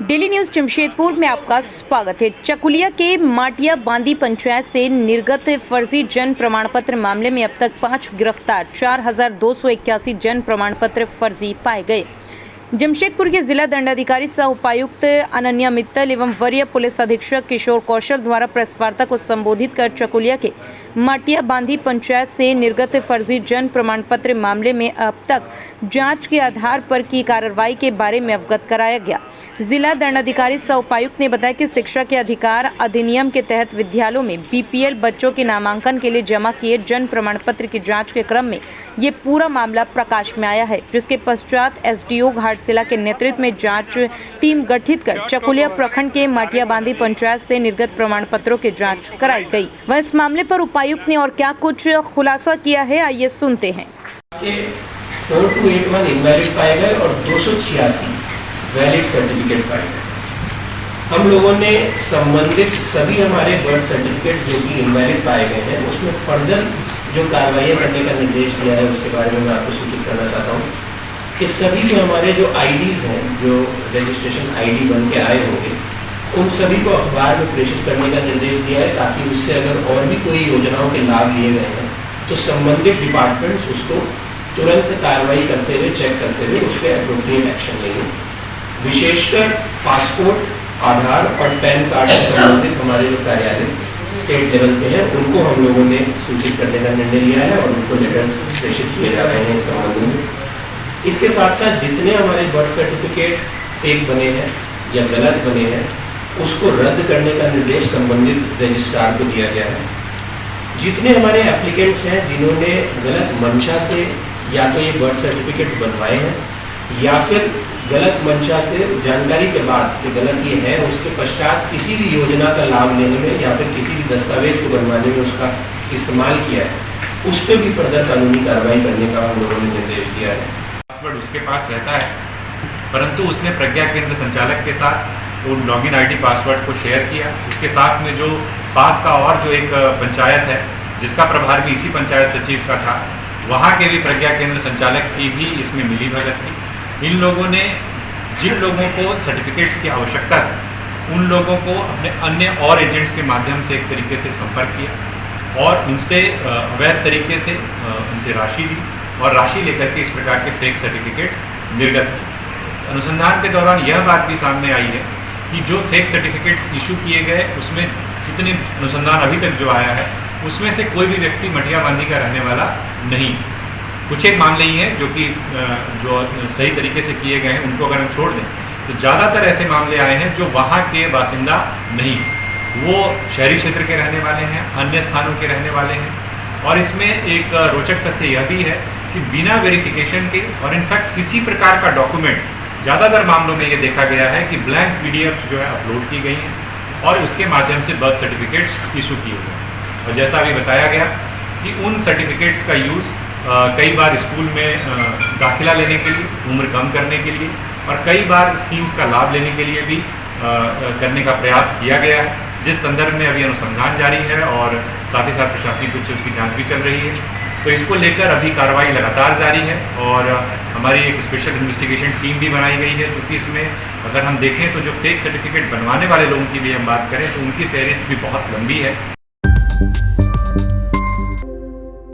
Daily news Jamshedpur में आपका स्वागत है। चकुलिया के माटिया बांदी पंचायत से निर्गत फर्जी जन्म प्रमाण पत्र मामले में अब तक 5 गिरफ्तार, 4281 जन्म प्रमाण पत्र फर्जी पाए गए। जमशेदपुर के जिला दंडाधिकारी सह उपायुक्त अनन्या मित्तल एवं वरीय पुलिस अधीक्षक किशोर कौशल द्वारा प्रेस वार्ता को संबोधित कर चकुलिया के माटिया बांदी पंचायत से निर्गत फर्जी जन्म प्रमाण पत्र मामले में अब तक जांच के आधार पर की कार्रवाई के बारे में अवगत कराया गया। जिला दंडाधिकारी सह उपायुक्त ने बताया कि शिक्षा के अधिकार अधिनियम के तहत विद्यालयों में बीपीएल बच्चों के नामांकन के लिए जमा किए जन्म प्रमाण पत्र की जांच के क्रम में ये पूरा मामला प्रकाश में आया है, जिसके पश्चात एसडीओ घाटशिला के नेतृत्व में जांच टीम गठित कर चकुलिया प्रखंड के माटिया बांदी पंचायत से निर्गत प्रमाण पत्रों की जाँच कराई गई। वह इस मामले पर उपायुक्त ने और क्या कुछ खुलासा किया है, आइए सुनते हैं। 4281 इनवैलिड पाए गए और 286 वैलिड सर्टिफिकेट पाए गए। हम लोगों ने संबंधित सभी हमारे बर्थ सर्टिफिकेट जो कि इनवैलिड पाए गए हैं उसमें फर्दर जो कार्रवाई करने का निर्देश दिया है उसके बारे में मैं आपको सूचित करना चाहता हूँ कि सभी जो हमारे जो आईडीज़ हैं, जो रजिस्ट्रेशन आईडी बन के आए होंगे, उन सभी को अखबार में प्रेषित करने का निर्देश दिया है ताकि उससे अगर और भी कोई योजनाओं के लाभ लिए गए हैं तो संबंधित डिपार्टमेंट्स उसको तुरंत कार्रवाई करते हुए, चेक करते हुए उस पर एप्रोप्रिएट एक्शन लेंगे। विशेषकर पासपोर्ट, आधार और पैन कार्ड से संबंधित हमारे जो कार्यालय स्टेट लेवल पे हैं उनको हम लोगों ने सूचित करने का निर्णय लिया है और उनको लेटर्स प्रेषित किए जा रहे हैं इस संबंध में। इसके साथ साथ जितने हमारे बर्थ सर्टिफिकेट फेक बने हैं या गलत बने हैं उसको रद्द करने का निर्देश संबंधित रजिस्ट्रार को दिया गया है। जितने हमारे एप्लीकेंट्स हैं जिन्होंने गलत मंशा से या तो ये बर्थ सर्टिफिकेट बनवाए हैं या फिर गलत मंशा से जानकारी के बाद कि गलत ये है उसके पश्चात किसी भी योजना का लाभ लेने में या फिर किसी भी दस्तावेज को बनवाने में उसका इस्तेमाल किया है, उस पर भी फर्दर कानूनी कार्रवाई करने का हम लोगों ने निर्देश दिया है। पासवर्ड उसके पास रहता है, परंतु उसने प्रज्ञा केंद्र संचालक के साथ वो लॉगिन आईडी पासवर्ड को शेयर किया। उसके साथ में जो पास का और जो एक पंचायत है जिसका प्रभार भी इसी पंचायत सचिव का था, वहाँ के भी प्रज्ञा केंद्र संचालक की भी इसमें मिली भगत थी। इन लोगों ने जिन लोगों को सर्टिफिकेट्स की आवश्यकता थी उन लोगों को अपने अन्य और एजेंट्स के माध्यम से एक तरीके से संपर्क किया और उनसे अवैध तरीके से उनसे राशि ली और राशि लेकर के इस प्रकार के फेक सर्टिफिकेट्स निर्गत किए। अनुसंधान के दौरान यह बात भी सामने आई है कि जो फेक सर्टिफिकेट्स इशू किए गए उसमें जितने अनुसंधान अभी तक जो आया है उसमें से कोई भी व्यक्ति मटिया बांदी का रहने वाला नहीं। कुछ एक मामले ही हैं जो कि जो सही तरीके से किए गए हैं, उनको अगर हम छोड़ दें तो ज़्यादातर ऐसे मामले आए हैं जो वहाँ के बासिंदा नहीं, वो शहरी क्षेत्र के रहने वाले हैं, अन्य स्थानों के रहने वाले हैं। और इसमें एक रोचक तथ्य यह भी है कि बिना वेरिफिकेशन के और इनफैक्ट किसी प्रकार का डॉक्यूमेंट, ज़्यादातर मामलों में ये देखा गया है कि ब्लैंक PDF जो है अपलोड की गई हैं और उसके माध्यम से बर्थ सर्टिफिकेट्स इशू किए गए। और जैसा अभी बताया गया कि उन सर्टिफिकेट्स का यूज़ कई बार स्कूल में दाखिला लेने के लिए, उम्र कम करने के लिए और कई बार स्कीम्स का लाभ लेने के लिए भी करने का प्रयास किया गया है, जिस संदर्भ में अभी अनुसंधान जारी है और साथ ही साथ प्रशासनिक रूप से उसकी जांच भी चल रही है। तो इसको लेकर अभी कार्रवाई लगातार जारी है और हमारी एक स्पेशल इन्वेस्टिगेशन टीम भी बनाई गई है, क्योंकि इसमें अगर हम देखें तो जो फेक सर्टिफिकेट बनवाने वाले लोगों की भी हम बात करें तो उनकी फहरिस्त भी बहुत लंबी है।